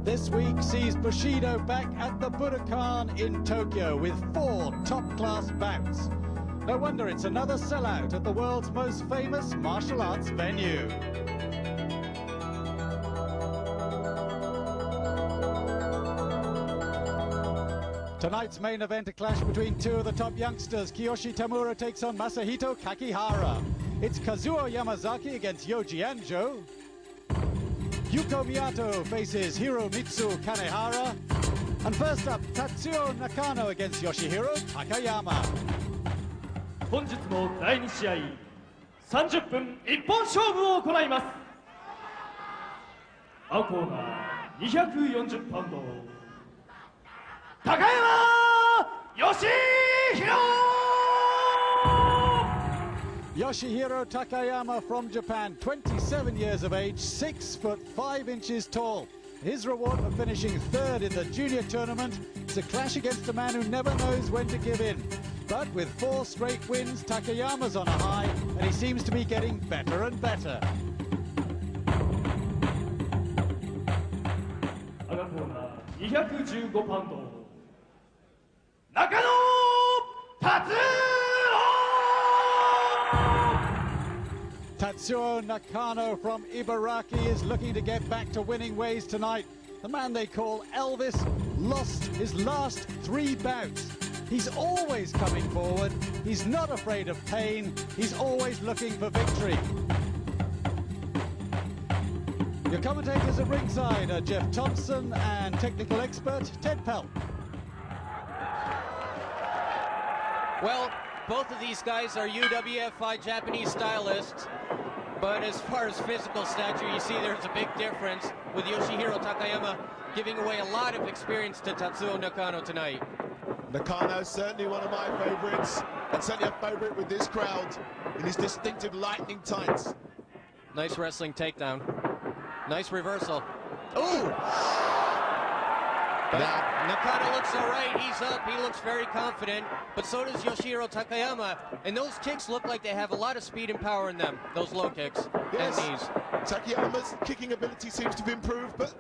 This week sees Bushido back at the Budokan in Tokyo with 4 top-class bouts. No wonder it's another sellout at the world's most famous martial arts venue. Tonight's main event, a clash between 2 of the top youngsters. Kiyoshi Tamura takes on Masahito Kakihara. It's Kazuo Yamazaki against Yoji Anjo. Yuko Miyato faces Hiromitsu Kanehara. And first up, Tatsuo Nakano against Yoshihiro Takayama. 本日の第2試合、30分一本勝負を行います。青コーナー240パウンド、高山義弘。Yoshihiro Takayama from Japan, 27 years of age, 6 foot 5 inches tall. His reward for finishing 3rd in the junior tournament is a clash against a man who never knows when to give in. But with 4 straight wins, Takayama's on a high, and he seems to be getting better and better. 赤コーナー215パウンド、中野達郎。Tatsuo Nakano from Ibaraki is looking to get back to winning ways tonight. The man they call Elvis lost his last 3 bouts. He's always coming forward. He's not afraid of pain. He's always looking for victory. Your commentators at ringside are Jeff Thompson and technical expert Ted Pell. Well, both of these guys are UWFi Japanese stylists, but as far as physical stature, you see there's a big difference, with Yoshihiro Takayama giving away a lot of experience to Tatsuo Nakano tonight. Nakano's certainly one of my favorites, and certainly a favorite with this crowd in his distinctive lightning tights. Nice wrestling takedown. Nice reversal. Ooh! But Nakano looks all right. He's up. He looks very confident. But so does Yoshihiro Takayama. And those kicks look like they have a lot of speed and power in them. Those low kicks and knees. Takayama's kicking ability seems to have improved, but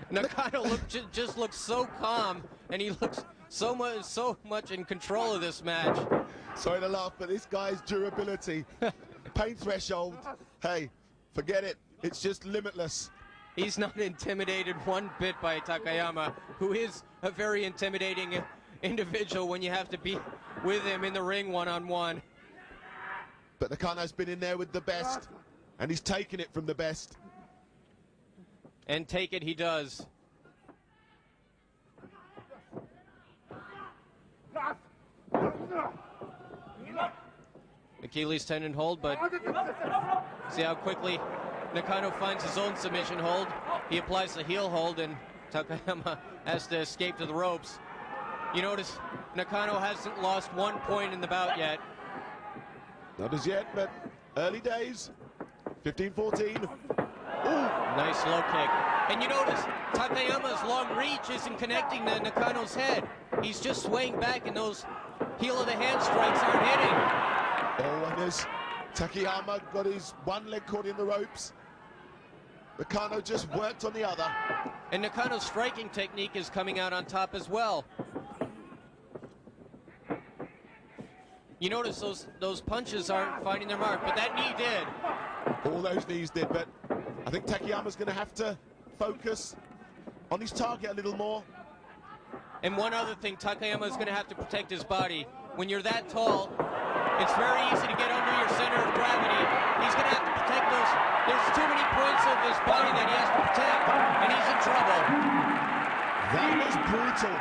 Nakano just looks so calm, and he looks so much in control of this match. Sorry to laugh, but this guy's durability, pain threshold, hey, forget it. It's just limitless. He's not intimidated one bit by Takayama, who is a very intimidating individual when you have to be with him in the ring one-on-one. But Nakano's been in there with the best, and he's taken it from the best. And take it he does. Achilles tendon hold, but see how quickly Nakano finds his own submission hold. He applies the heel hold, and Takayama has to escape to the ropes. You notice Nakano hasn't lost 1 point in the bout yet. Not as yet, but early days. 15-14. Ooh, nice low kick. And you notice Takayama's long reach isn't connecting to Nakano's head. He's just swaying back, and those heel of the hand strikes aren't hitting. Oh, and as Takayama got his one leg caught in the ropes, Nakano just worked on the other. And Nakano's striking technique is coming out on top as well. You notice those punches aren't finding their mark, but that knee did. All those knees did, but I think Takayama's going to have to focus on his target a little more. And one other thing, Takayama is going to have to protect his body. When you're that tall, it's very easy to get under your center of gravity. He's going to have to protect those. There's too many points of his body that he has to protect, and he's in trouble. That was brutal.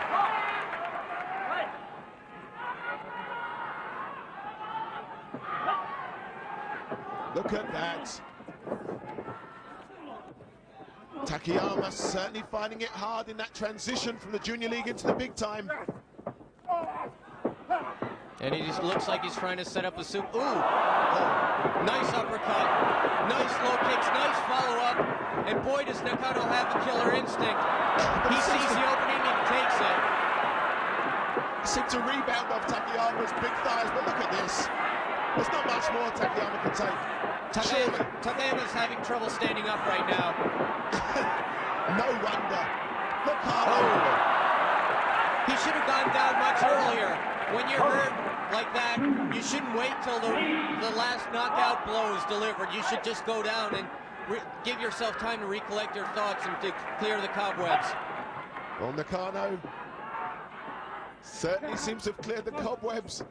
Look at that. Takayama certainly finding it hard in that transition from the junior league into the big time. And he just looks like he's trying to set up a soup. Ooh! Nice uppercut. Nice low kicks. Nice follow-up. And boy, does Nakano have a killer instinct. He sees the opening and takes it. Seemed to rebound off Takayama's big thighs, but look at this. There's not much more Takayama can take. Takayama's having trouble standing up right now. No wonder. earlier, when you're hurt like that, you shouldn't wait till the last knockout blow is delivered. You should just go down and give yourself time to recollect your thoughts and to clear the cobwebs. Well, Nakano certainly seems to have cleared the cobwebs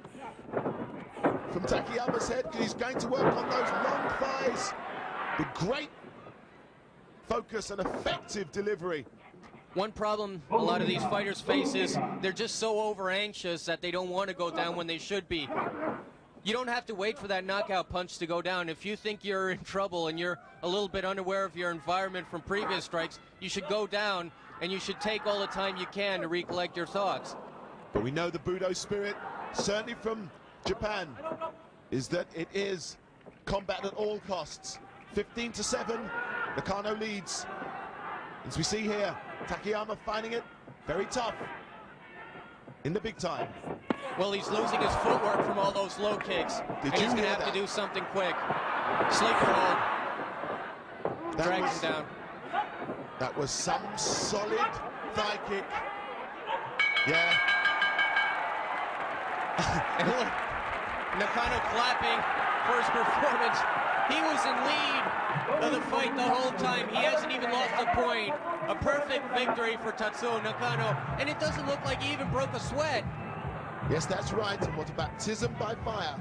from Takayama's head, because he's going to work on those long thighs with great focus and effective delivery. One problem a lot of these fighters face is they're just so over anxious that they don't want to go down when they should be. You don't have to wait for that knockout punch to go down. If you think you're in trouble and you're a little bit unaware of your environment from previous strikes, you should go down and you should take all the time you can to recollect your thoughts. But we know the Budo spirit, certainly from Japan, is that it is combat at all costs. 15-7, Nakano leads. As we see here, Takayama finding it very tough in the big time. Well, he's losing his footwork from all those low kicks. And he's going to have to do something quick. Sleeper hold. Drags him down. That was some solid thigh kick. Yeah. And look, Nakano clapping for his performance. He was in lead of the fight the whole time. He hasn't even lost a point. A perfect victory for Tatsuo Nakano. And it doesn't look like he even broke a sweat. Yes, that's right. And what a baptism by fire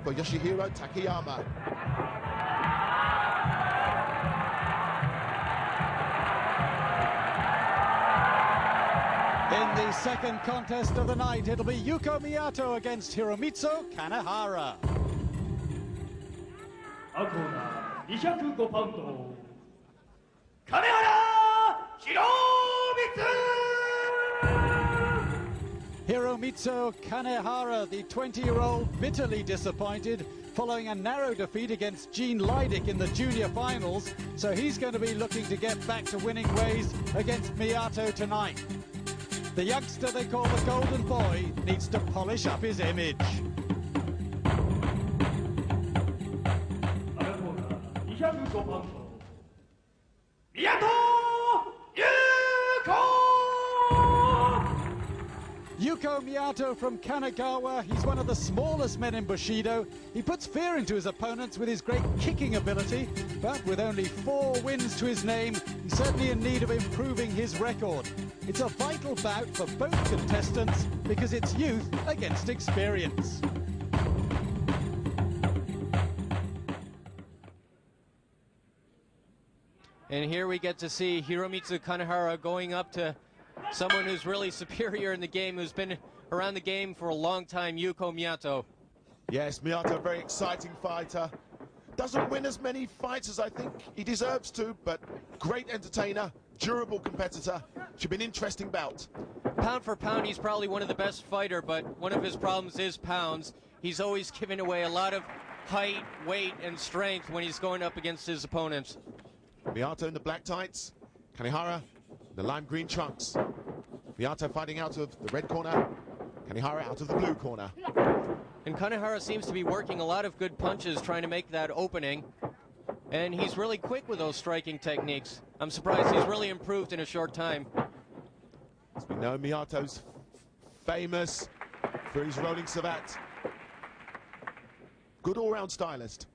for Yoshihiro Takayama. In the second contest of the night, it'll be Yuko Miyato against Hiromitsu Kanehara. 赤コーナー205パウンド金原博光 Hiromitsu Kanehara, the 20-year-old, bitterly disappointed following a narrow defeat against Gene Leidick in the junior finals, so he's going to be looking to get back to winning ways against Miyato tonight. The youngster they call the Golden Boy needs to polish up his image. 赤コーナー205パウンド宮戸優子 Yuko Miyato from Kanagawa, he's one of the smallest men in Bushido. He puts fear into his opponents with his great kicking ability, but with only 4 wins to his name, he's certainly in need of improving his record. It's a vital bout for both contestants because it's youth against experience. And here we get to see Hiromitsu Kanehara going up to someone who's really superior in the game, who's been around the game for a long time, Yuko Miyato. Yes, Miyato, a very exciting fighter. Doesn't win as many fights as I think he deserves to, but great entertainer, durable competitor. Should be an interesting bout. Pound for pound, he's probably one of the best fighter, but one of his problems is pounds. He's always giving away a lot of height, weight, and strength when he's going up against his opponents. Miyato in the black tights, Kanehara in the lime green trunks. Miyato fighting out of the red corner, Kanehara out of the blue corner. And Kanehara seems to be working a lot of good punches trying to make that opening. And he's really quick with those striking techniques. I'm surprised he's really improved in a short time. As we know, Miyato's famous for his rolling savate. Good all-round stylist.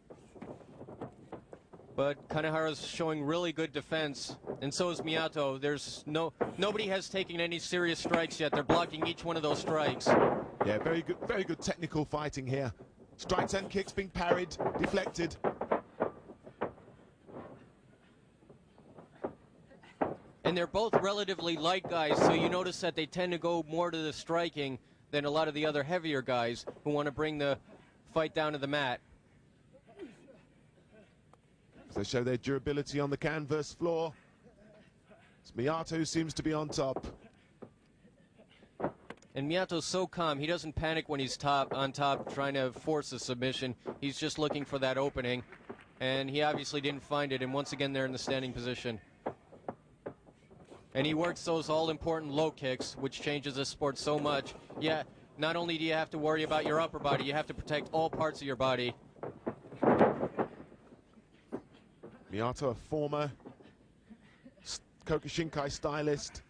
But Kanehara's showing really good defense, and so is Miyato. Nobody has taken any serious strikes yet. They're blocking each one of those strikes. Yeah, very good technical fighting here. Strikes and kicks being parried, deflected. And they're both relatively light guys, so you notice that they tend to go more to the striking than a lot of the other heavier guys who want to bring the fight down to the mat. They show their durability on the canvas floor. It's Miyato who seems to be on top. And Miyato's so calm. He doesn't panic when he's on top trying to force a submission. He's just looking for that opening. And he obviously didn't find it. And once again, they're in the standing position. And he works those all-important low kicks, which changes the sport so much. Yeah, not only do you have to worry about your upper body, you have to protect all parts of your body. Miyato, a former Kokushinkai stylist.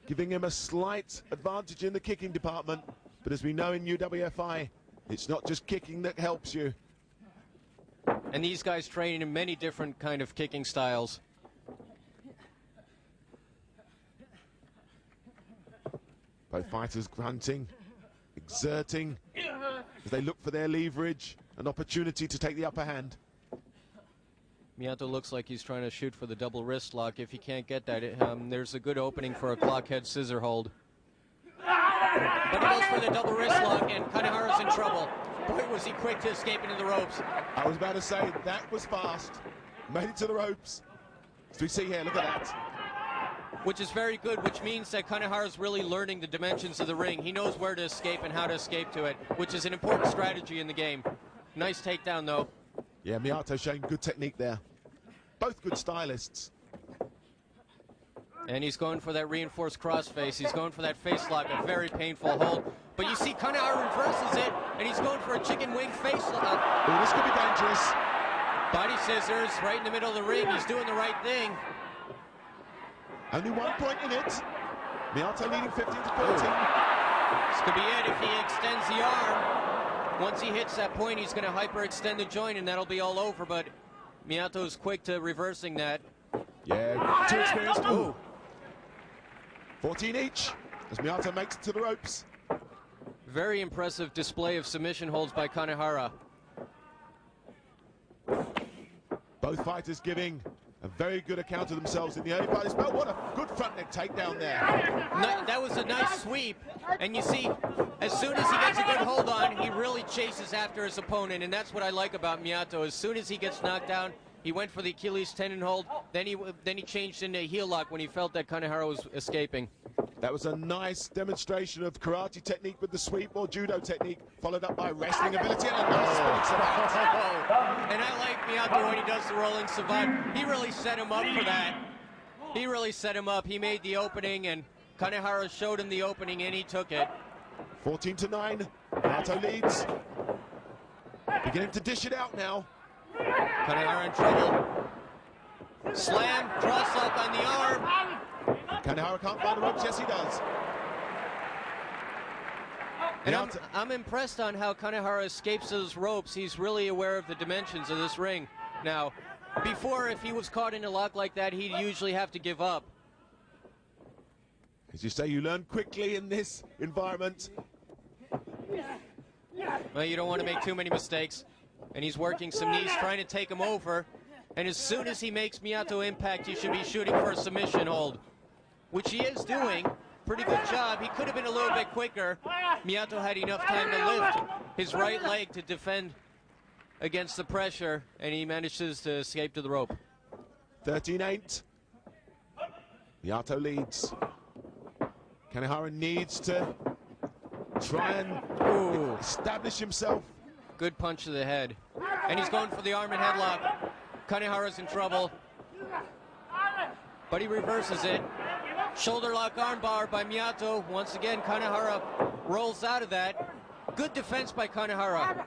giving him a slight advantage in the kicking department. But as we know in UWFi, it's not just kicking that helps you. And these guys train in many different kind of kicking styles. Both fighters grunting, exerting, as they look for their leverage, an opportunity to take the upper hand. Miyato looks like he's trying to shoot for the double wrist lock. If he can't get that, there's a good opening for a clock head scissor hold. But he goes for the double wrist lock, and Kanehara's in trouble. Boy, was he quick to escape into the ropes. I was about to say, that was fast. Made it to the ropes. As we see here, look at that. Which is very good, which means that Kanehara's really learning the dimensions of the ring. He knows where to escape and how to escape to it, which is an important strategy in the game. Nice takedown, though. Yeah, Miyato showing good technique there. Both good stylists. And he's going for that reinforced crossface. He's going for that face lock, a very painful hold. But you see Kanehara reverses it, and he's going for a chicken wing face lock. Oh, this could be dangerous. Body scissors right in the middle of the ring. He's doing the right thing. Only 1 point in it. Miyato leading 15 to 14. This could be it if he extends the arm. Once he hits that point, he's going to hyperextend the joint, and that'll be all over. But Miyato's quick to reversing that. Yeah, too experienced. Ooh. 14 each as Miyato makes it to the ropes. Very impressive display of submission holds by Kanehara. Both fighters giving a very good account of themselves in the early part of this bout. What a good front neck takedown there. That was a nice sweep. And you see, as soon as he gets a good hold on, he really chases after his opponent. And that's what I like about Miyato. As soon as he gets knocked down, he went for the Achilles tendon hold. Then he changed into a heel lock when he felt that Kanehara was escaping. That was a nice demonstration of karate technique with the sweep or judo technique, followed up by wrestling ability and a nice spinning savant. And I like Miyato when he does the rolling savant. He really set him up for that. He really set him up. He made the opening, and Kanehara showed him the opening, and he took it. 14 to 9. Miyato leads. Beginning to dish it out now. Kanehara in trouble. Slam, cross lock on the arm. Kanehara can't find the ropes. Yes, he does. And I'm impressed on how Kanehara escapes those ropes. He's really aware of the dimensions of this ring. Now, before, if he was caught in a lock like that, he'd usually have to give up. As you say, you learn quickly in this environment. Well, you don't want to make too many mistakes. And he's working some knees, trying to take him over. And as soon as he makes Miyato impact, he should be shooting for a submission hold, which he is doing. Pretty good job. He could have been a little bit quicker. Miyato had enough time to lift his right leg to defend against the pressure, and he manages to escape to the rope. 13-8. Miyato leads. Kanehara needs to try and establish himself. Good punch to the head. And he's going for the arm and headlock. Kanehara's in trouble. But he reverses it. Shoulder lock armbar by Miyato. Once again, Kanehara rolls out of that. Good defense by Kanehara.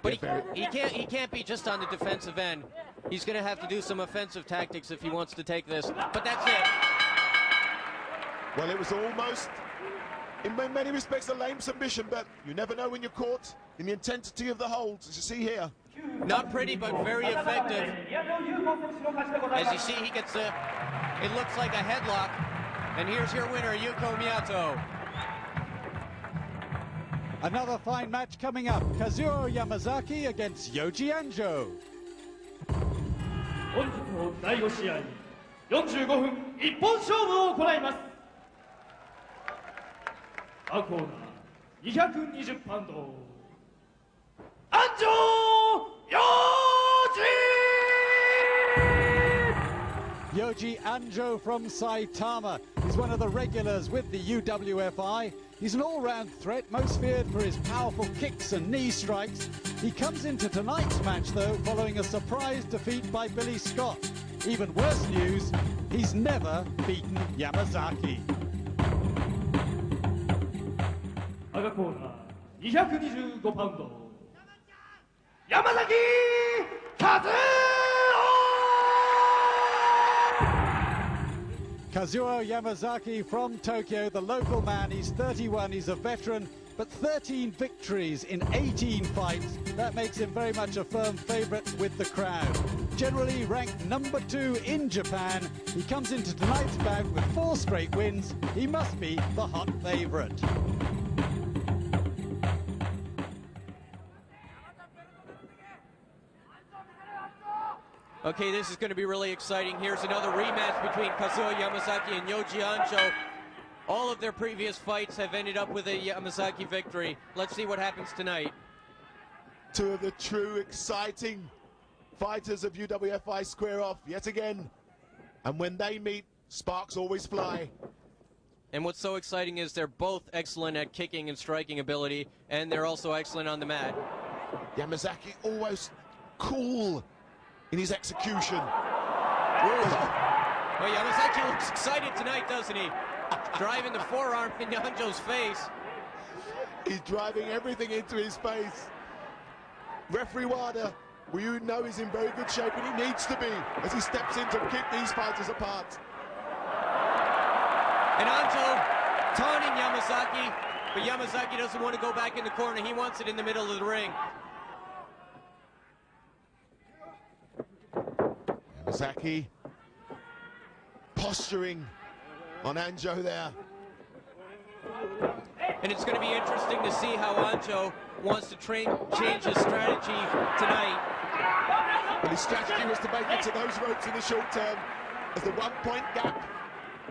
But he can't be just on the defensive end. He's going to have to do some offensive tactics if he wants to take this. But that's it. Well, it was almost, in many respects, a lame submission, but you never know when you're caught in the intensity of the holds, as you see here. Not pretty, but very effective. As you see, he gets it looks like a headlock. And here's your winner, Yuko Miyato. Another fine match coming up. Kazuo Yamazaki against Yoji Anjo. 本日の第5試合45分一本勝負を行います。青コーナー220パウンド安城洋二 Yoji Anjo from Saitama. He's one of the regulars with the UWFi. He's an all-round threat, most feared for his powerful kicks and knee strikes. He comes into tonight's match, though, following a surprise defeat by Billy Scott. Even worse news, he's never beaten Yamazaki. 赤コーナー225パウンド山崎和夫 Kazuo Yamazaki from Tokyo, the local man. He's 31, he's a veteran, but 13 victories in 18 fights. That makes him very much a firm favorite with the crowd. Generally ranked number 2 in Japan, he comes into tonight's bout with 4 straight wins. He must be the hot favorite. Okay, this is going to be really exciting. Here's another rematch between Kazuo Yamazaki and Yoji Anjo. All of their previous fights have ended up with a Yamazaki victory. Let's see what happens tonight. Two of the true exciting fighters of UWFi square off yet again. And when they meet, sparks always fly. And what's so exciting is they're both excellent at kicking and striking ability, and they're also excellent on the mat. Yamazaki almost cool in his execution. Well, Yamazaki looks excited tonight, doesn't he? Driving the forearm in Anjo's face. He's driving everything into his face. Referee Wada, we know he's in very good shape, and he needs to be as he steps in to kick these fighters apart. And Anjo taunting Yamazaki, but Yamazaki doesn't want to go back in the corner. He wants it in the middle of the ring. Yamazaki posturing on Anjo there. And it's going to be interesting to see how Anjo wants to change his strategy tonight. Well, his strategy was to make it to those ropes in the short term as the 1 point gap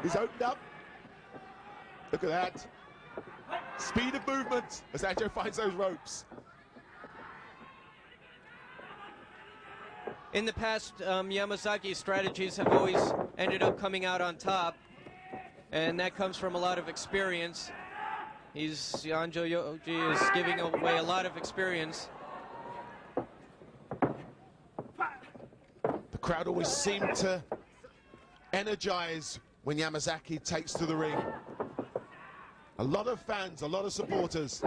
is opened up. Look at that. Speed of movement as Anjo finds those ropes. In the past, Yamazaki's strategies have always ended up coming out on top, and that comes from a lot of experience. Anjo Yoji is giving away a lot of experience. The crowd always seem to energize when Yamazaki takes to the ring. A lot of fans, a lot of supporters.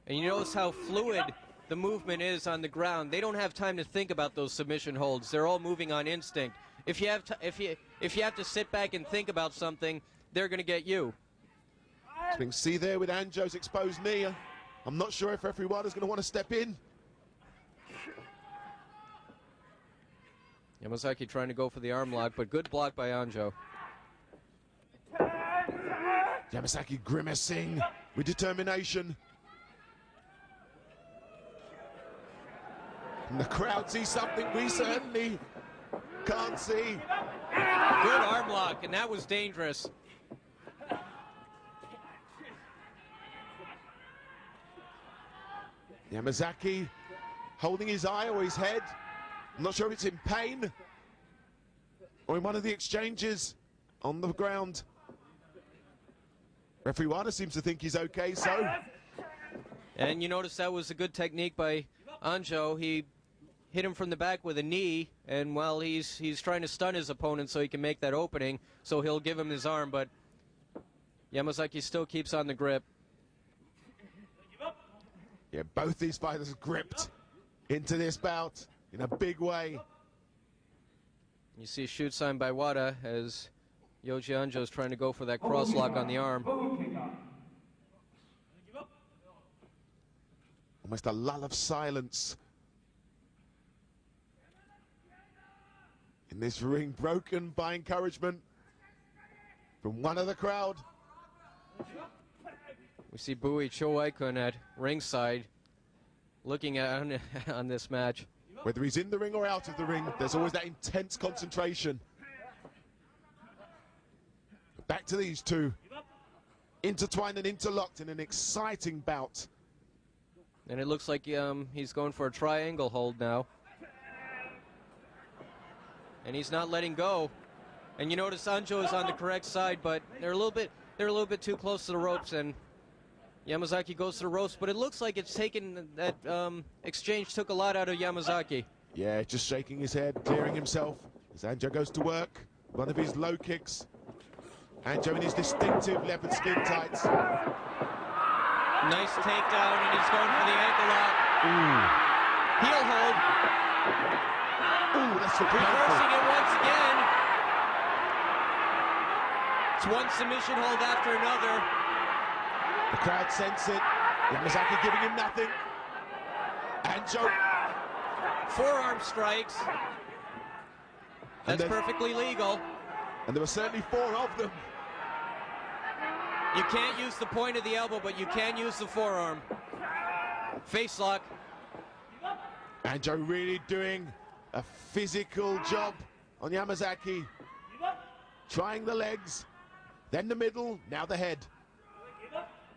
And you notice how fluid the movement is on the ground. They don't have time to think about those submission holds. They're all moving on instinct. If you have to sit back and think about something, they're going to get you. As we can see there with Anjo's exposed knee, I'm not sure if referee Wada's going to want to step in. Yamazaki trying to go for the arm lock, but good block by Anjo. Yamazaki grimacing with determination. And the crowd sees something we certainly can't see. Good arm lock, and that was dangerous. Yamazaki holding his eye or his head. I'm not sure if it's in pain or in one of the exchanges on the ground. Referee Wada seems to think he's okay, so. And you notice that was a good technique by Anjo. He hit him from the back with a knee, and while he's trying to stun his opponent so he can make that opening, so he'll give him his arm, but Yamazaki still keeps on the grip. Yeah, both these fighters gripped into this bout in a big way. You see a shoot sign by Wada as Yoji Anjo is trying to go for that cross lock on the arm. Almost a lull of silence in this ring, broken by encouragement from one of the crowd. We see Bui Chowaikun at ringside looking at on this match. Whether he's in the ring or out of the ring, there's always that intense concentration. Back to these two, intertwined and interlocked in an exciting bout. And it looks like he's going for a triangle hold now. And he's not letting go. And you notice Anjo is on the correct side, but they're a little bit too close to the ropes, and Yamazaki goes to the ropes, but it looks like it's taken, that exchange took a lot out of Yamazaki. Yeah, just shaking his head, clearing himself as Anjo goes to work. One of his low kicks. Anjo in his distinctive leopard skin tights. Nice takedown, and he's going for the ankle lock. Ooh. Heel hold. Ooh, that's Reversing it once again. It's one submission hold after another. The crowd sense it. Yamazaki giving him nothing. Anjo. Forearm strikes. That's perfectly legal. And there were certainly 4 of them. You can't use the point of the elbow, but you can use the forearm. Face lock. Anjo really doing a physical job on Yamazaki. Trying the legs, then the middle, now the head.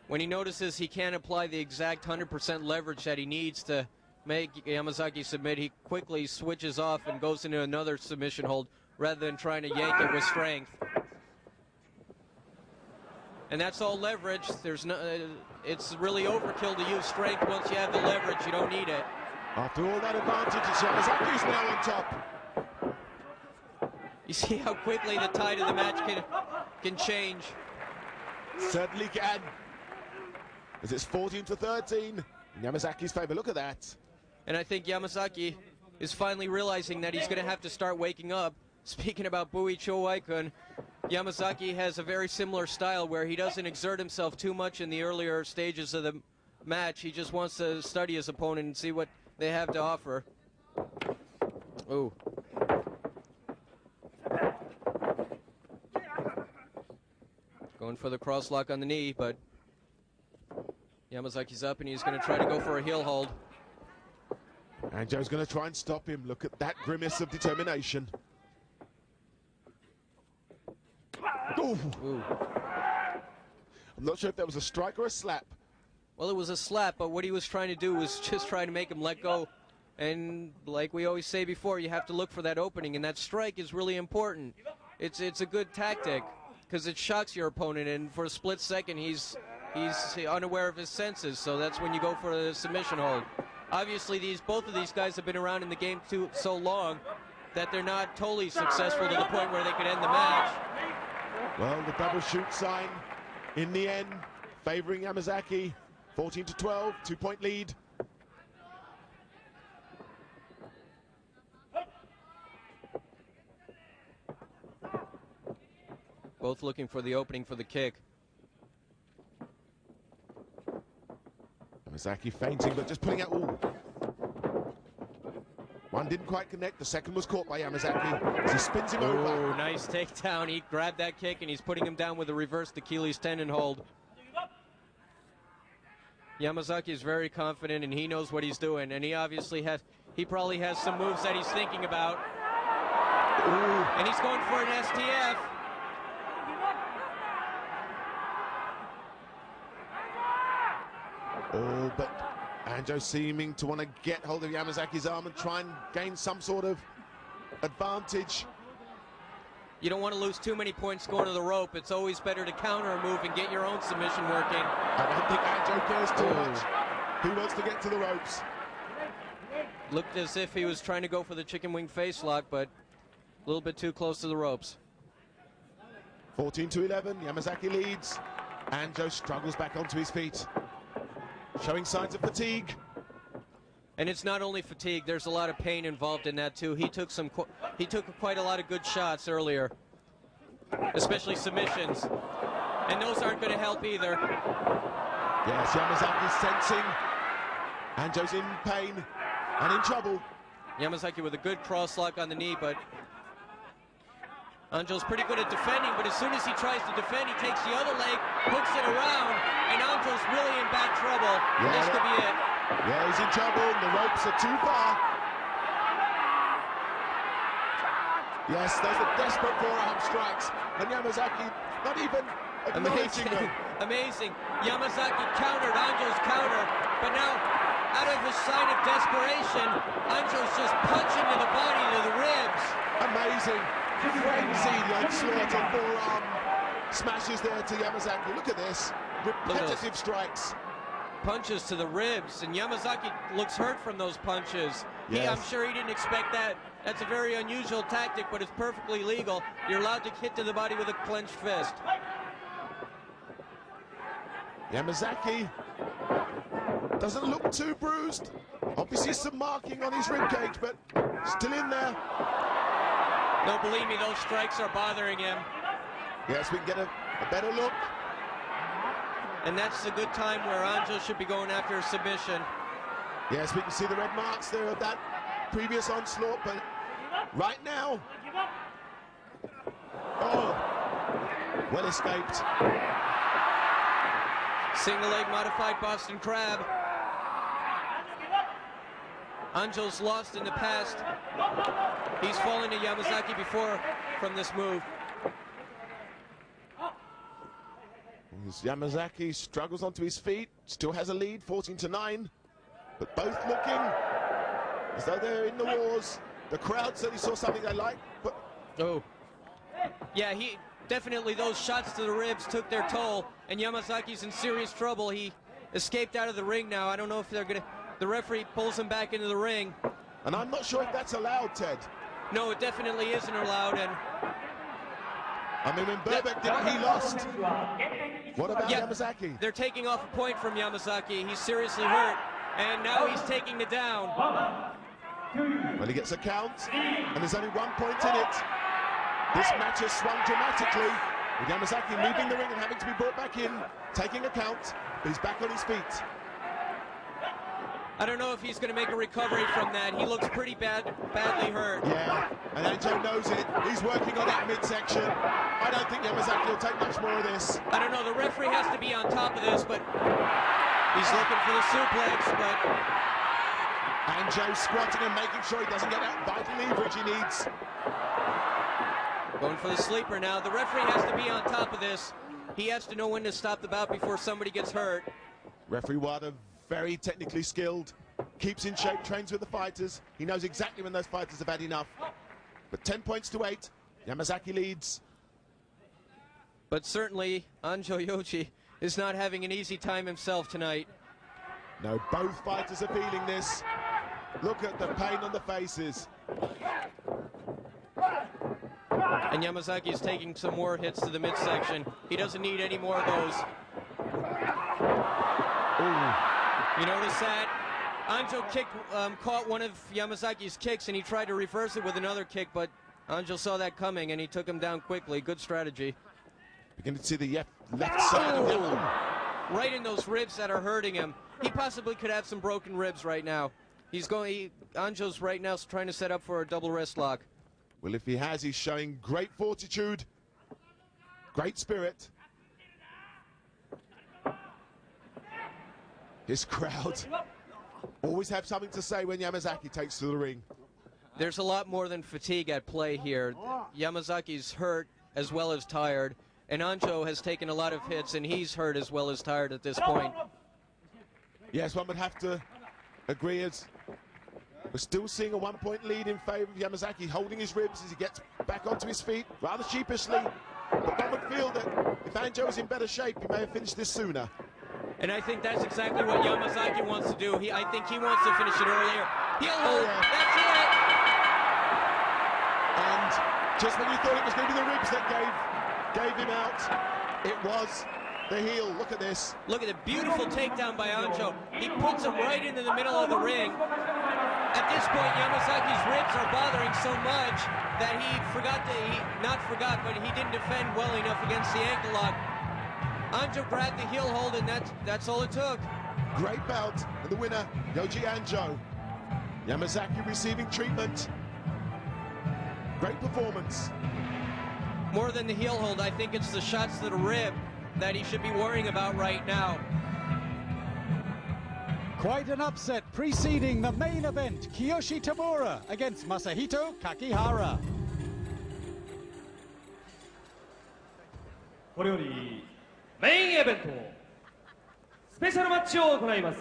When he notices he can't apply the exact 100% leverage that he needs to make Yamazaki submit, he quickly switches off and goes into another submission hold rather than trying to yank it with strength. And that's all leverage. There's no, it's really overkill to use strength once you have the leverage. You don't need it. After all that advantage, Yamazaki's now on top. You see how quickly the tide of the match can change. Certainly can. As it's 14-13 in Yamazaki's favor. Look at that. And I think Yamazaki is finally realizing that he's going to have to start waking up. Speaking about Bui Chowaikun, Yamazaki has a very similar style where he doesn't exert himself too much in the earlier stages of the match. He just wants to study his opponent and see what they have to offer. Ooh. Going for the cross lock on the knee, but Yamazaki's up and he's going to try to go for a heel hold. Anjo's going to try and stop him. Look at that grimace of determination. Ooh. Ooh. I'm not sure if that was a strike or a slap. Well, it was a slap, but what he was trying to do was just trying to make him let go. And like we always say before, you have to look for that opening, and that strike is really important. It's a good tactic because it shocks your opponent, and for a split second he's unaware of his senses, so that's when you go for the submission hold. Obviously, both of these guys have been around in the game so long that they're not totally successful to the point where they could end the match. Well, the double shoot sign in the end favoring Yamazaki. 14-12, 2-point lead. Both looking for the opening for the kick. Yamazaki feinting, but just pulling out. Ooh. One didn't quite connect. The second was caught by Yamazaki as he spins him over. Oh, nice takedown. He grabbed that kick and he's putting him down with a reversed Achilles tendon hold. Yamazaki is very confident and he knows what he's doing, and he probably has some moves that he's thinking about. Ooh. And he's going for an STF. Oh, but Anjo seeming to want to get hold of Yamazaki's arm and try and gain some sort of advantage. You don't want to lose too many points going to the rope. It's always better to counter a move and get your own submission working. I don't think Anjo cares too much. He wants to get to the ropes. Looked as if he was trying to go for the chicken wing face lock, but a little bit too close to the ropes. 14-11, Yamazaki leads. Anjo struggles back onto his feet, showing signs of fatigue. And it's not only fatigue, there's a lot of pain involved in that too. He took quite a lot of good shots earlier, especially submissions. And those aren't going to help either. Yes, Yamazaki's sensing Anjo's in pain and in trouble. Yamazaki with a good cross lock on the knee, but Anjo's pretty good at defending, but as soon as he tries to defend, he takes the other leg, hooks it around, and Anjo's really in bad trouble. Yeah. This could be it. Yeah, he's in trouble. The ropes are too far. Yes, those are desperate forearm strikes. And Yamazaki not even acknowledging them. Amazing. Yamazaki countered Anjo's counter, but now, out of a sign of desperation, Anjo's just punching to the body, to the ribs. Amazing. Frenzied onslaught of forearm smashes there to Yamazaki. Look at this. Repetitive strikes. Punches to the ribs, and Yamazaki looks hurt from those punches. Yes. I'm sure he didn't expect that. That's a very unusual tactic, but it's perfectly legal. You're allowed to hit to the body with a clenched fist. Yamazaki doesn't look too bruised. Obviously some marking on his ribcage, but still in there. No, believe me, those strikes are bothering him. Yes, we can get a better look. And that's a good time where Anjo should be going after a submission. Yes, we can see the red marks there of that previous onslaught, but right now, oh, well escaped. Single leg modified Boston Crab. Anjo's lost in the past. He's fallen to Yamazaki before from this move. As Yamazaki struggles onto his feet, still has a lead, 14-9, but both looking as though they're in the wars. The crowd certainly saw something they liked, but... Oh. Yeah, definitely those shots to the ribs took their toll, and Yamazaki's in serious trouble. He escaped out of the ring now. I don't know if they're gonna... The referee pulls him back into the ring. And I'm not sure if that's allowed, Ted. No, it definitely isn't allowed, and... I mean, when Burbeck did it, he lost. What about Yamazaki? They're taking off a point from Yamazaki. He's seriously hurt, and now he's taking it down. Well, he gets a count, and there's only 1 point in it. This match has swung dramatically, with Yamazaki leaving the ring and having to be brought back in, taking a count, but he's back on his feet. I don't know if he's going to make a recovery from that. He looks pretty badly hurt. Yeah, and Anjo knows it. He's working on that midsection. I don't think Yamazaki will take much more of this. I don't know. The referee has to be on top of this, but he's looking for the suplex, but... Anjo squatting and making sure he doesn't get that vital leverage he needs. Going for the sleeper now. The referee has to be on top of this. He has to know when to stop the bout before somebody gets hurt. Referee Wada, very technically skilled, keeps in shape, trains with the fighters. He knows exactly when those fighters have had enough. But 10 points to 8, Yamazaki leads. But certainly, Anjo Yoshi is not having an easy time himself tonight. No, both fighters are feeling this. Look at the pain on the faces. And Yamazaki is taking some more hits to the midsection. He doesn't need any more of those. Ooh. You notice that? Anjo caught one of Yamazaki's kicks, and he tried to reverse it with another kick, but Anjo saw that coming, and he took him down quickly. Good strategy. Beginning to see the left side of him. Right in those ribs that are hurting him. He possibly could have some broken ribs right now. Anjo's right now trying to set up for a double wrist lock. Well, if he has, he's showing great fortitude, great spirit. His crowd always have something to say when Yamazaki takes to the ring. There's a lot more than fatigue at play here. Yamazaki's hurt as well as tired, and Anjo has taken a lot of hits, and he's hurt as well as tired at this point. Yes, one would have to agree, as we're still seeing a 1 point lead in favor of Yamazaki, holding his ribs as he gets back onto his feet, rather sheepishly. But one would feel that if Anjo was in better shape, he may have finished this sooner. And I think that's exactly what Yamazaki wants to do. I think he wants to finish it earlier. Heel hold, that's it! And just when you thought it was going to be the ribs that gave him out, it was the heel. Look at this. Look at the beautiful takedown by Anjo. He puts him right into the middle of the ring. At this point, Yamazaki's ribs are bothering so much that but he didn't defend well enough against the ankle lock. Anjo grabbed the heel hold, and that's all it took. Great bout, and the winner, Yoji Anjo. Yamazaki receiving treatment. Great performance. More than the heel hold, I think it's the shots to the rib that he should be worrying about right now. Quite an upset preceding the main event. Kiyoshi Tamura against Masahito Kakihara. これよりメインイベントスペシャルマッチを行います。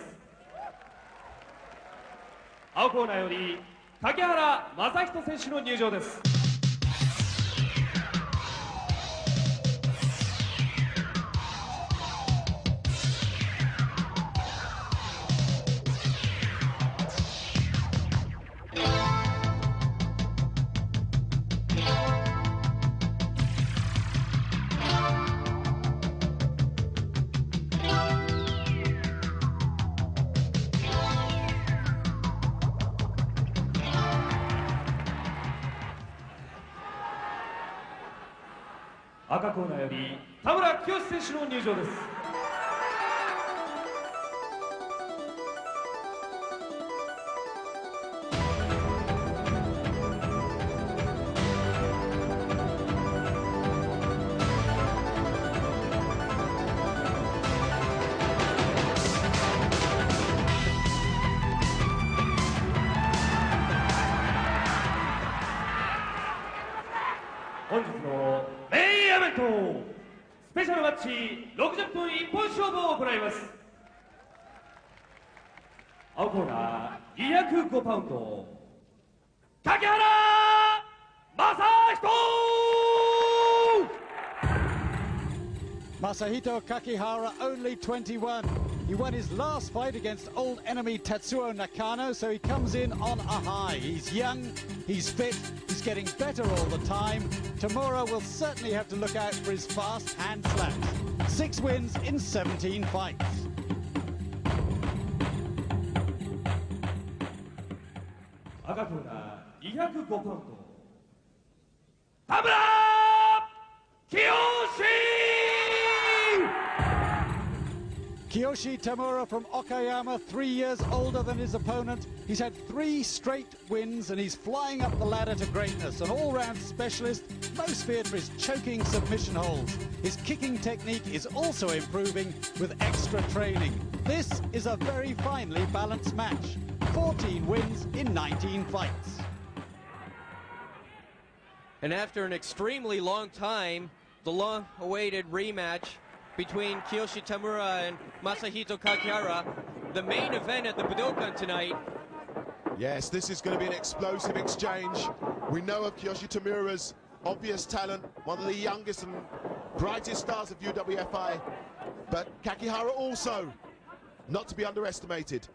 青コーナーより柿原正人選手の入場です。赤コーナーより田村清選手の入場です。本日のメインイベント、スペシャルマッチ60分一本勝負を行います。青コーナー205パウンド、柿原正人。Masahito Kakihara, only 21. He won his last fight against old enemy Tetsuo Nakano, so he comes in on a high. He's young, he's fit, he's getting better all the time. Tamura will certainly have to look out for his fast hand slaps. 6 wins in 17 fights. Agakuna 205パウンド、田村清。Kiyoshi Tamura from Okayama, 3 years older than his opponent. He's had 3 straight wins and he's flying up the ladder to greatness. An all-round specialist, most feared for his choking submission holds. His kicking technique is also improving with extra training. This is a very finely balanced match. 14 wins in 19 fights. And after an extremely long time, the long-awaited rematch between Kiyoshi Tamura and Masahito Kakihara, the main event at the Budokan tonight. Yes, this is going to be an explosive exchange. We know of Kiyoshi Tamura's obvious talent, one of the youngest and brightest stars of UWFi, but Kakihara also not to be underestimated.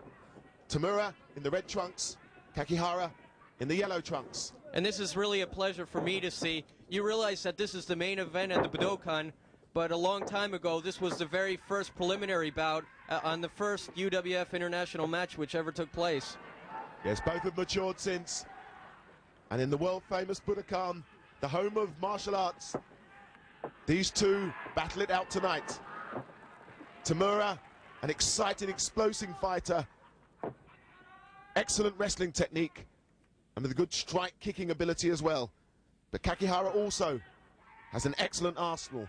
Tamura in the red trunks, Kakihara in the yellow trunks. And this is really a pleasure for me to see. You realize that this is the main event at the Budokan, but a long time ago, this was the very first preliminary bout on the first UWF international match which ever took place. Yes, both have matured since. And in the world-famous Budokan, the home of martial arts, these two battle it out tonight. Tamura, an exciting, explosive fighter, excellent wrestling technique, and with a good strike kicking ability as well. But Kakihara also has an excellent arsenal.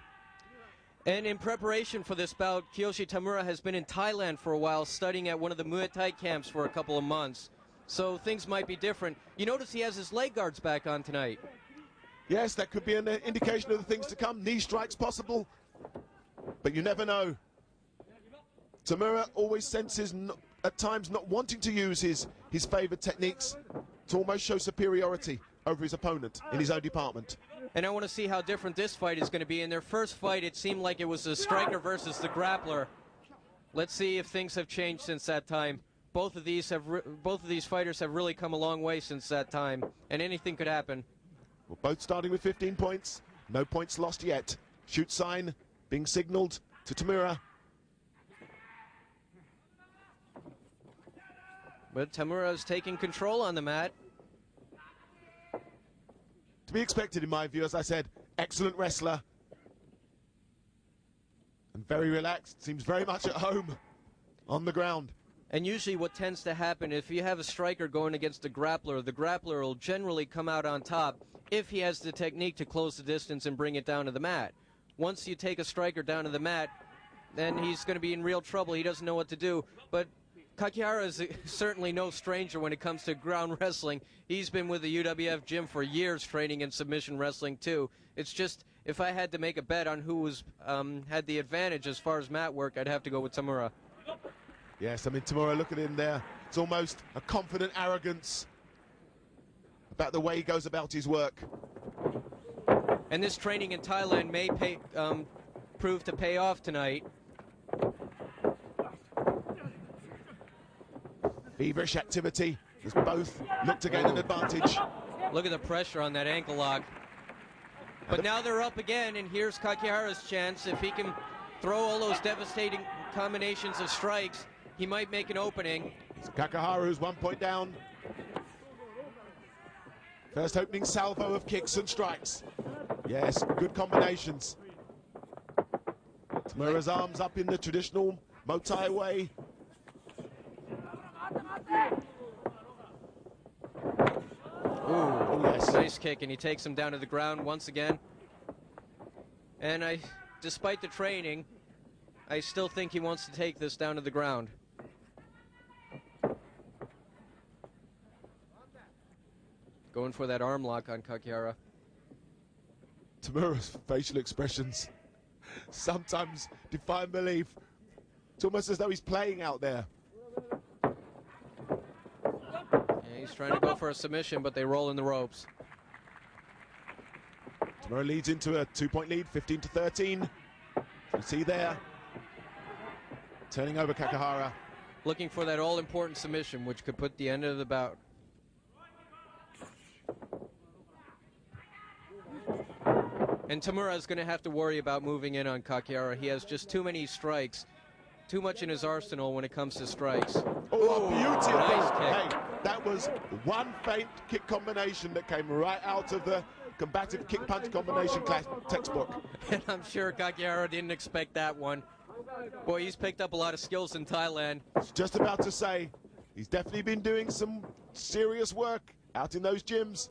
And in preparation for this bout, Kiyoshi Tamura has been in Thailand for a while, studying at one of the Muay Thai camps for a couple of months. So things might be different. You notice he has his leg guards back on tonight. Yes, that could be an indication of the things to come. Knee strikes possible, but you never know. Tamura always senses, at times, not wanting to use his favoured techniques to almost show superiority over his opponent in his own department. And I want to see how different this fight is going to be. In their first fight, it seemed like it was the striker versus the grappler. Let's see if things have changed since that time. Both of these fighters have really come a long way since that time, and anything could happen. Well, both starting with 15 points. No points lost yet. Shoot sign being signalled to Tamura. But Tamura is taking control on the mat. To be expected in my view, as I said, excellent wrestler. And very relaxed, seems very much at home on the ground. And usually what tends to happen, if you have a striker going against a grappler, the grappler will generally come out on top if he has the technique to close the distance and bring it down to the mat. Once you take a striker down to the mat, then he's going to be in real trouble. He doesn't know what to do. But Kakihara is certainly no stranger when it comes to ground wrestling. He's been with the UWF gym for years training in submission wrestling too. It's just, if I had to make a bet on who was had the advantage as far as mat work, I'd have to go with Tamura. Yes, I mean, Tamura, look at him there. It's almost a confident arrogance about the way he goes about his work. And this training in Thailand may prove to pay off tonight. Feverish activity as both look to gain an advantage. Look at the pressure on that ankle lock. But now they're up again, and here's Kakihara's chance. If he can throw all those devastating combinations of strikes, he might make an opening. It's Kakihara who's 1 point down. First opening salvo of kicks and strikes. Yes, good combinations. Tamura's arms up in the traditional Muay way. Ooh, yes. Nice kick, and he takes him down to the ground once again. And despite the training, I still think he wants to take this down to the ground. Going for that arm lock on Kakihara. Tamura's facial expressions sometimes defy belief. It's almost as though he's playing out there. Yeah, he's trying to go for a submission, but they roll in the ropes. Tamura leads into a 2-point lead, 15-13. You see there, turning over Kakihara. Looking for that all-important submission, which could put the end of the bout. And Tamura is going to have to worry about moving in on Kakihara. He has just too many strikes, too much in his arsenal when it comes to strikes. Oh, beauty! Nice kick. Hey, that was one feint kick combination that came right out of the combative kick-punch combination class textbook. And I'm sure Kakihara didn't expect that one. Boy, he's picked up a lot of skills in Thailand. Just about to say, he's definitely been doing some serious work out in those gyms.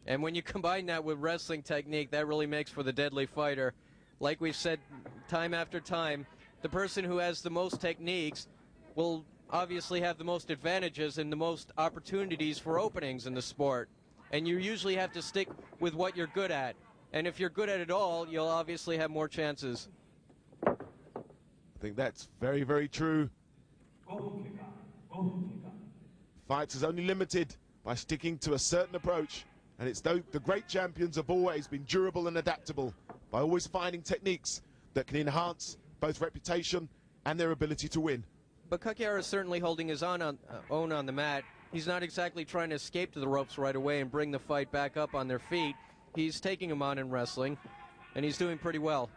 And when you combine that with wrestling technique, that really makes for the deadly fighter. Like we've said time after time, the person who has the most techniques will obviously have the most advantages and the most opportunities for openings in the sport. And you usually have to stick with what you're good at. And if you're good at it all, you'll obviously have more chances. I think that's very, very true. Fights is only limited by sticking to a certain approach. And it's the great champions have always been durable and adaptable by always finding techniques that can enhance both reputation and their ability to win. But Kakihara is certainly holding his own on the mat. He's not exactly trying to escape to the ropes right away and bring the fight back up on their feet. He's taking him on in wrestling, and he's doing pretty well.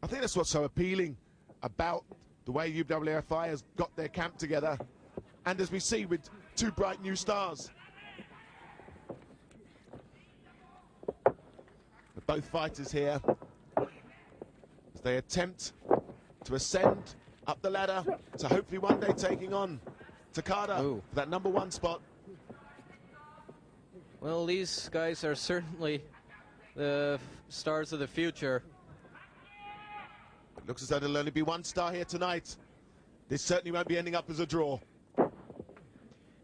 I think that's what's so appealing about the way UWFi has got their camp together. And as we see with two bright new stars. Both fighters here as they attempt to ascend up the ladder to hopefully one day taking on Takada for that #1 spot. Well, these guys are certainly the stars of the future. It looks as though there'll only be one star here tonight. This certainly won't be ending up as a draw.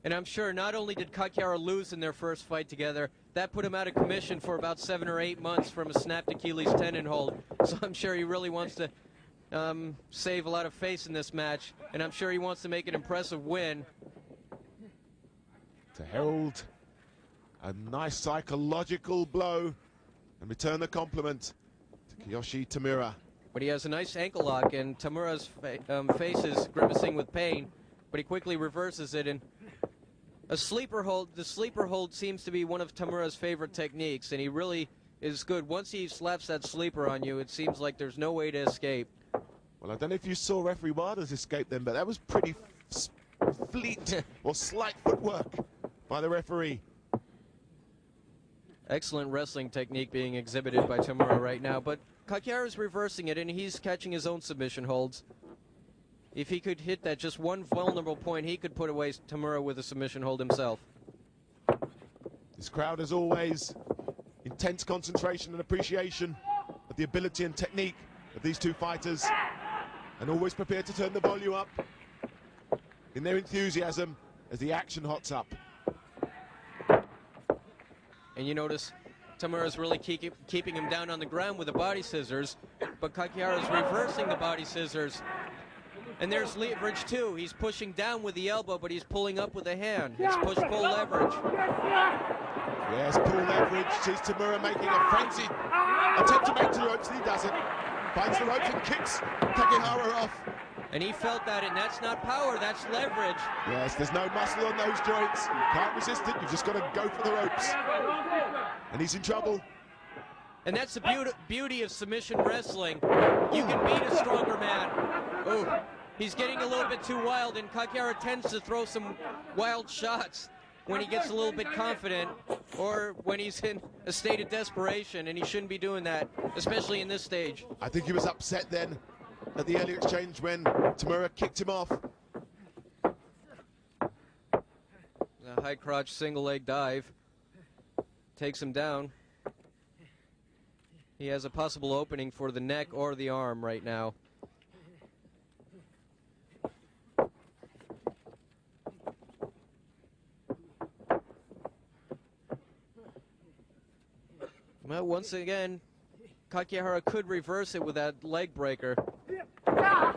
And I'm sure not only did Kakihara lose in their first fight together, that put him out of commission for about 7 or 8 months from a snapped Achilles tendon hold. So I'm sure he really wants to save a lot of face in this match, and I'm sure he wants to make an impressive win. To herald a nice psychological blow and return the compliment to Kiyoshi Tamura. But he has a nice ankle lock, and Tamura's face is grimacing with pain, but he quickly reverses it, and a sleeper hold. The sleeper hold seems to be one of Tamura's favorite techniques, and he really is good. Once he slaps that sleeper on you, it seems like there's no way to escape. Well, I don't know if you saw referee Wada's escape then, but that was pretty fleet or slight footwork by the referee. Excellent wrestling technique being exhibited by Tamura right now, but Kakihara's reversing it, and he's catching his own submission holds. If he could hit that just one vulnerable point, he could put away Tamura with a submission hold himself. This crowd, as always, intense concentration and appreciation of the ability and technique of these two fighters, and always prepared to turn the volume up in their enthusiasm as the action hots up. And you notice Tamura's really keeping him down on the ground with the body scissors, but Kakihara's reversing the body scissors. And there's leverage too. He's pushing down with the elbow, but he's pulling up with the hand. It's push-pull leverage. Yes, pull leverage. Sees Tamura making a frenzied attempt to make to the ropes, and he does it. Finds the ropes and kicks Kakihara off. And he felt that, and that's not power, that's leverage. Yes, there's no muscle on those joints. You can't resist it. You've just got to go for the ropes. And he's in trouble. And that's the beauty of submission wrestling. You can beat a stronger man. Oh, he's getting a little bit too wild, and Kakihara tends to throw some wild shots. when he gets a little bit confident or when he's in a state of desperation, and he shouldn't be doing that, especially in this stage. I think he was upset then at the early exchange when Tamura kicked him off. A high crotch single leg dive takes him down. He has a possible opening for the neck or the arm right now. Well, once again, Kakihara could reverse it with that leg breaker.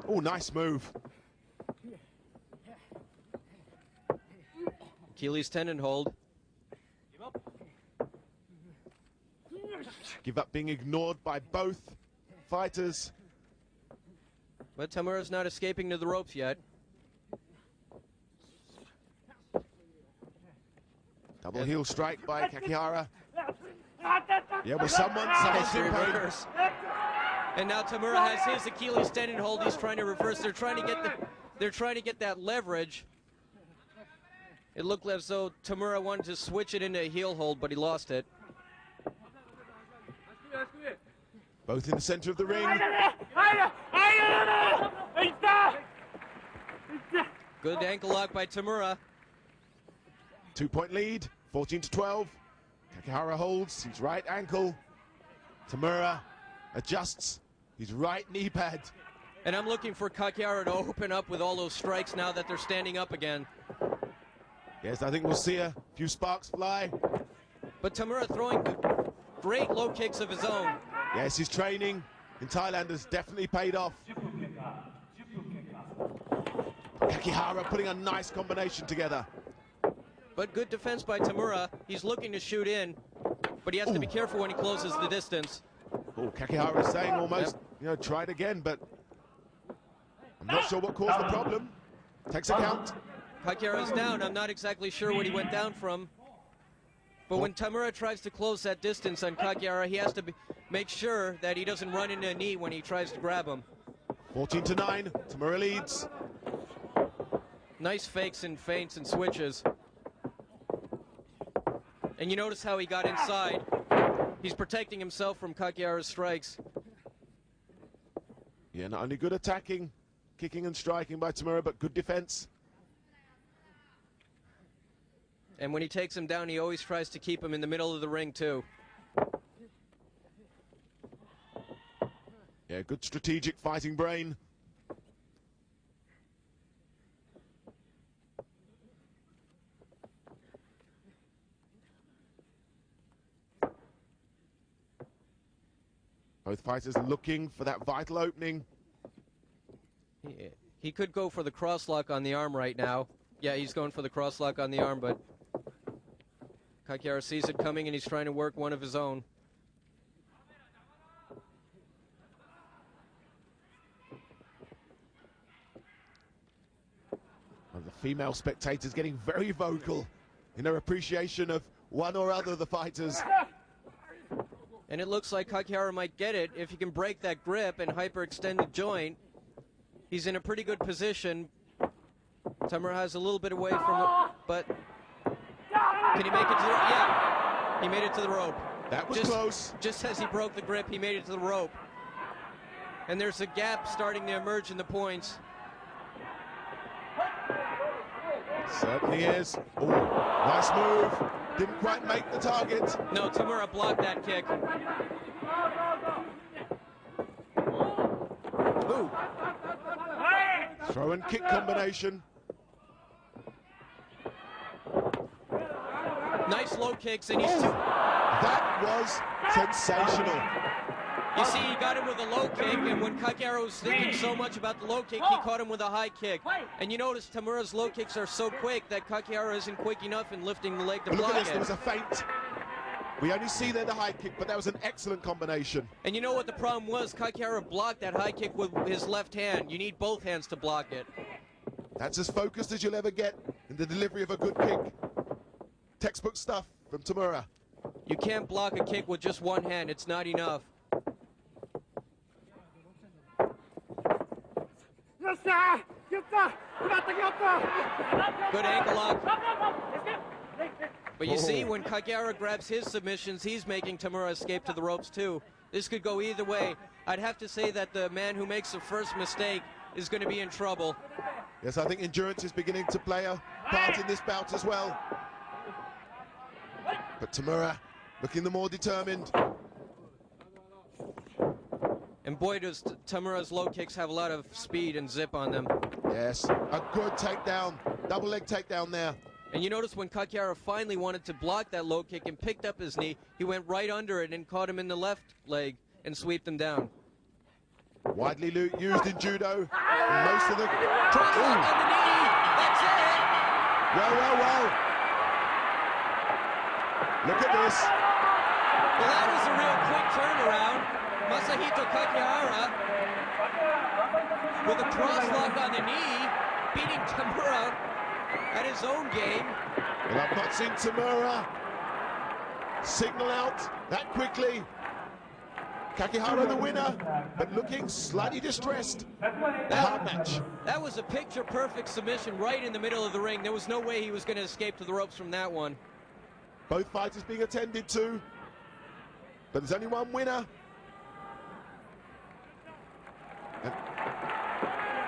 Oh, nice move. Achilles tendon hold. Give up being ignored by both fighters. But Tamura's not escaping to the ropes yet. Double heel strike by Kakihara. Yeah, well, someone's Nice in pain. reverse. And now Tamura has his Achilles tendon hold. He's trying to reverse. They're trying to get that leverage. It looked as though Tamura wanted to switch it into a heel hold, but he lost it. Both in the center of the ring. Good ankle lock by Tamura. 2-point lead, 14-12. Kakihara holds his right ankle. Tamura adjusts his right knee pad. And I'm looking for Kakihara to open up with all those strikes now that they're standing up again. Yes, I think we'll see a few sparks fly. But Tamura throwing great low kicks of his own. Yes, his training in Thailand has definitely paid off. Kakihara putting a nice combination together. But good defense by Tamura. He's looking to shoot in, but he has to be careful when he closes the distance. Oh, Kakihara is saying almost, try it again, but I'm not sure what caused the problem. Takes a count. Kakihara's down. I'm not exactly sure what he went down from. But when Tamura tries to close that distance on Kakihara, he has to make sure that he doesn't run into a knee when he tries to grab him. 14-9, Tamura leads. Nice fakes and feints and switches. And you notice how he got inside. He's protecting himself from Kakihara's strikes. Yeah, not only good attacking, kicking and striking by Tamura, but good defense. And when he takes him down, he always tries to keep him in the middle of the ring, too. Yeah, good strategic fighting brain. Both fighters looking for that vital opening. He could go for the crosslock on the arm right now. Yeah, he's going for the crosslock on the arm, but Kakihara sees it coming and he's trying to work one of his own. Well, the female spectators getting very vocal in their appreciation of one or other of the fighters. And it looks like Kakihara might get it. If he can break that grip and hyperextend the joint, he's in a pretty good position. Tamura has a little bit away from the, but can he make it to the, yeah, he made it to the rope. That was close. Just as he broke the grip, he made it to the rope. And there's a gap starting to emerge in the points. Certainly is. Oh, nice move. Didn't quite make the target. No, Tamura blocked that kick. Ooh. Throw and kick combination. Nice low kicks, and he's too... That was sensational. You see, he got him with a low kick, and when Kakihara was thinking so much about the low kick, he caught him with a high kick. And you notice Tamura's low kicks are so quick that Kakihara isn't quick enough in lifting the leg to Look block at this, it. there was a feint. We only see there the high kick, but that was an excellent combination. And you know what the problem was? Kakihara blocked that high kick with his left hand. You need both hands to block it. That's as focused as you'll ever get in the delivery of a good kick. Textbook stuff from Tamura. You can't block a kick with just one hand. It's not enough. Good ankle lock. But you see, when Kakihara grabs his submissions, he's making Tamura escape to the ropes too. This could go either way. I'd have to say that the man who makes the first mistake is going to be in trouble. Yes, I think endurance is beginning to play a part in this bout as well. But Tamura looking the more determined. And boy, does Tamura's low kicks have a lot of speed and zip on them. Yes, a good takedown, double leg takedown there. And you notice when Kakihara finally wanted to block that low kick and picked up his knee, he went right under it and caught him in the left leg and swept him down. Widely used in judo. Most of the... Crosslock on the knee, that's it! Well. Look at this. Well, that was a real quick turnaround. Masahito Kakihara with a crosslock on the knee, beating Tamura at his own game. Well, I've not seen Tamura signal out that quickly. Kakihara the winner, but looking slightly distressed. Hard match. That was a picture-perfect submission right in the middle of the ring. There was no way he was going to escape to the ropes from that one. Both fighters being attended to, but there's only one winner.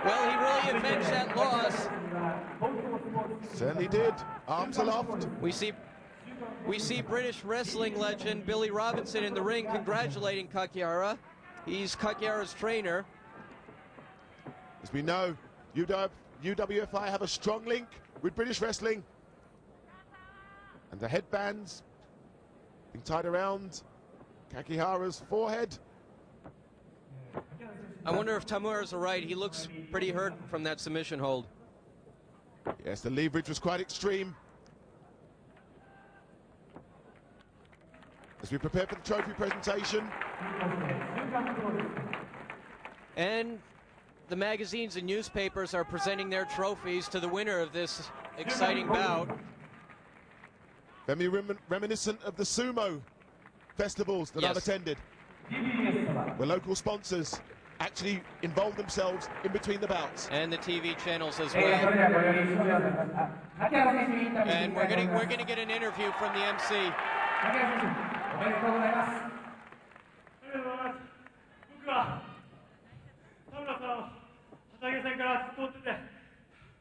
Well, he really avenged that loss. Certainly did. Arms aloft. We see British wrestling legend Billy Robinson in the ring congratulating Kakihara. He's Kakihara's trainer. As we know, UWFi have a strong link with British wrestling. And the headbands being tied around Kakihara's forehead. I wonder if Tamura's right. He looks pretty hurt from that submission hold. Yes, the leverage was quite extreme. As we prepare for the trophy presentation. And the magazines and newspapers are presenting their trophies to the winner of this exciting bout. Very reminiscent of the sumo festivals that I've attended, where local sponsors actually involve themselves in between the bouts. And the TV channels as well. And we're gonna get an interview from the MC.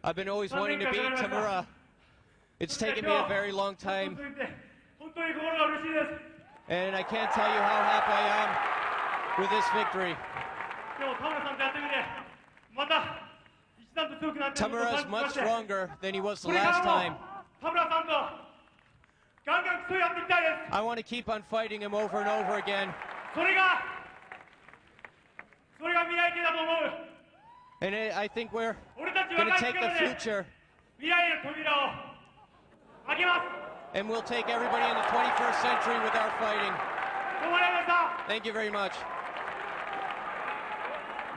I've been always wanting to beat Tamura. It's taken me a very long time. And I can't tell you how happy I am with this victory. Tamura is much stronger than he was the last time. I want to keep on fighting him over and over again. And I think we're going to take the future. And we'll take everybody in the 21st century with our fighting. Thank you very much.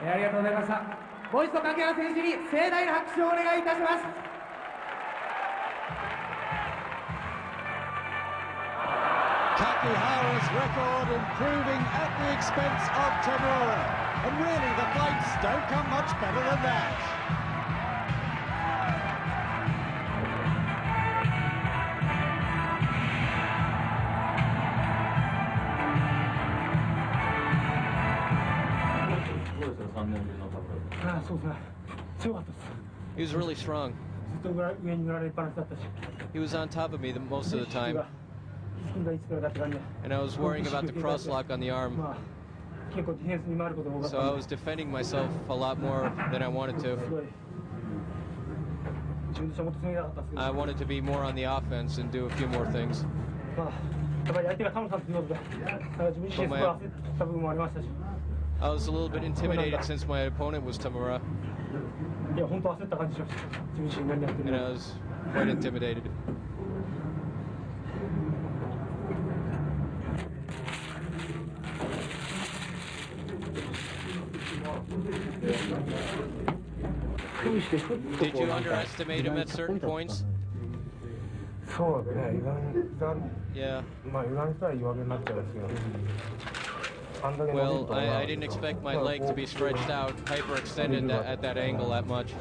ありがとうございました。もう一度掛原選手に盛大な拍手をお願いいたします。Kakihara's record improving at the expense of Tamura. And really, the fights don't come much better than that. He was really strong. He was on top of me most of the time. And I was worrying about the crosslock on the arm. So I was defending myself a lot more than I wanted to. I wanted to be more on the offense and do a few more things. I was a little bit intimidated since my opponent was Tamura. And I was quite intimidated. Did you underestimate him at certain points? Yeah. Well, I didn't expect my leg to be stretched out, hyperextended at that angle that much.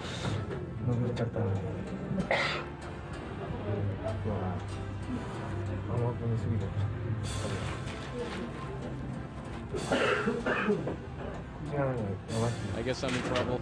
I guess I'm in trouble.